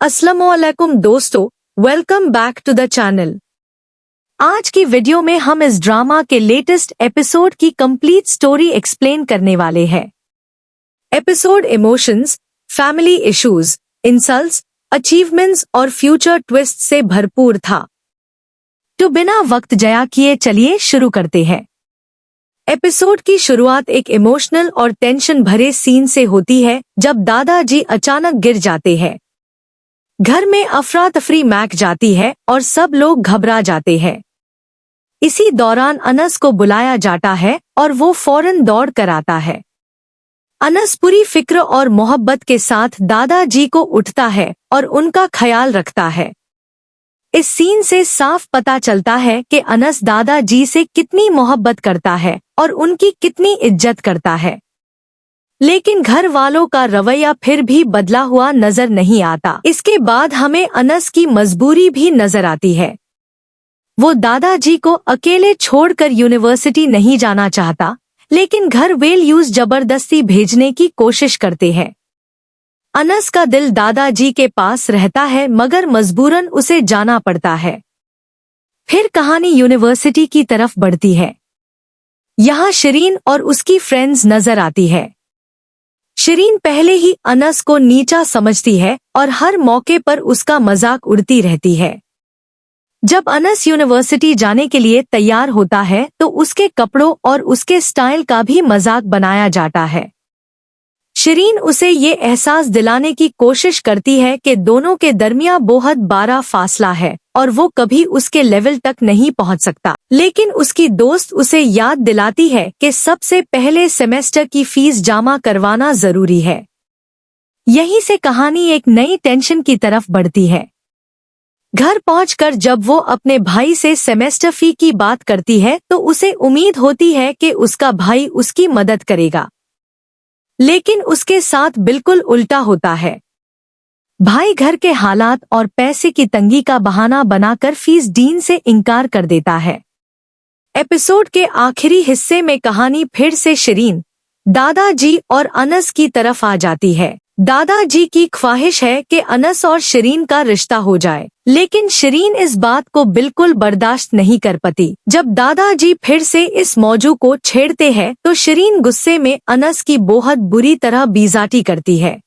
अस्सलामुअलैकुम दोस्तों, welcome back to the channel. आज की वीडियो में हम इस ड्रामा के लेटेस्ट एपिसोड की कंप्लीट स्टोरी एक्सप्लेन करने वाले हैं। Episode emotions, family issues, insults, achievements और फ्यूचर ट्विस्ट से भरपूर था। तो बिना वक्त जाया किए चलिए शुरू करते हैं। एपिसोड की शुरुआत एक इमोशनल और टेंशन भरे सीन से होती है जब दादाजी अचानक गिर जाते हैं। घर में अफरा तफरी मैक जाती है और सब लोग घबरा जाते हैं। इसी दौरान अनस को बुलाया जाता है और वो फौरन दौड़ कर आता है। अनस पूरी फिक्र और मोहब्बत के साथ दादाजी को उठता है और उनका ख्याल रखता है। इस सीन से साफ पता चलता है कि अनस दादाजी से कितनी मोहब्बत करता है और उनकी कितनी इज्जत करता है। लेकिन घर वालों का रवैया फिर भी बदला हुआ नजर नहीं आता। इसके बाद हमें अनस की मजबूरी भी नजर आती है। वो दादाजी को अकेले छोड़कर यूनिवर्सिटी नहीं जाना चाहता, लेकिन घर वेल्यूज जबरदस्ती भेजने की कोशिश करते हैं। अनस का दिल दादाजी के पास रहता है मगर मजबूरन उसे जाना पड़ता है। फिर कहानी यूनिवर्सिटी की तरफ बढ़ती है। यहाँ शिरीन और उसकी फ्रेंड्स नजर आती है। शिरीन पहले ही अनस को नीचा समझती है और हर मौके पर उसका मजाक उड़ती रहती है। जब अनस यूनिवर्सिटी जाने के लिए तैयार होता है तो उसके कपड़ों और उसके स्टाइल का भी मजाक बनाया जाता है। शिरीन उसे ये एहसास दिलाने की कोशिश करती है कि दोनों के दरमियां बहुत बड़ा फासला है और वो कभी उसके लेवल तक नहीं पहुंच सकता। लेकिन उसकी दोस्त उसे याद दिलाती है कि सबसे पहले सेमेस्टर की फीस जमा करवाना जरूरी है। यहीं से कहानी एक नई टेंशन की तरफ बढ़ती है। घर पहुंचकर जब वो अपने भाई से सेमेस्टर फी की बात करती है तो उसे उम्मीद होती है कि उसका भाई उसकी मदद करेगा, लेकिन उसके साथ बिल्कुल उल्टा होता है। भाई घर के हालात और पैसे की तंगी का बहाना बनाकर फीस डीन से इनकार कर देता है। एपिसोड के आखिरी हिस्से में कहानी फिर से शिरीन, दादाजी और अनस की तरफ आ जाती है। दादाजी की ख्वाहिश है कि अनस और शिरीन का रिश्ता हो जाए, लेकिन शिरीन इस बात को बिल्कुल बर्दाश्त नहीं कर पाती। जब दादाजी फिर से इस मौजू को छेड़ते हैं तो शिरीन गुस्से में अनस की बहुत बुरी तरह बेइज्जती करती है।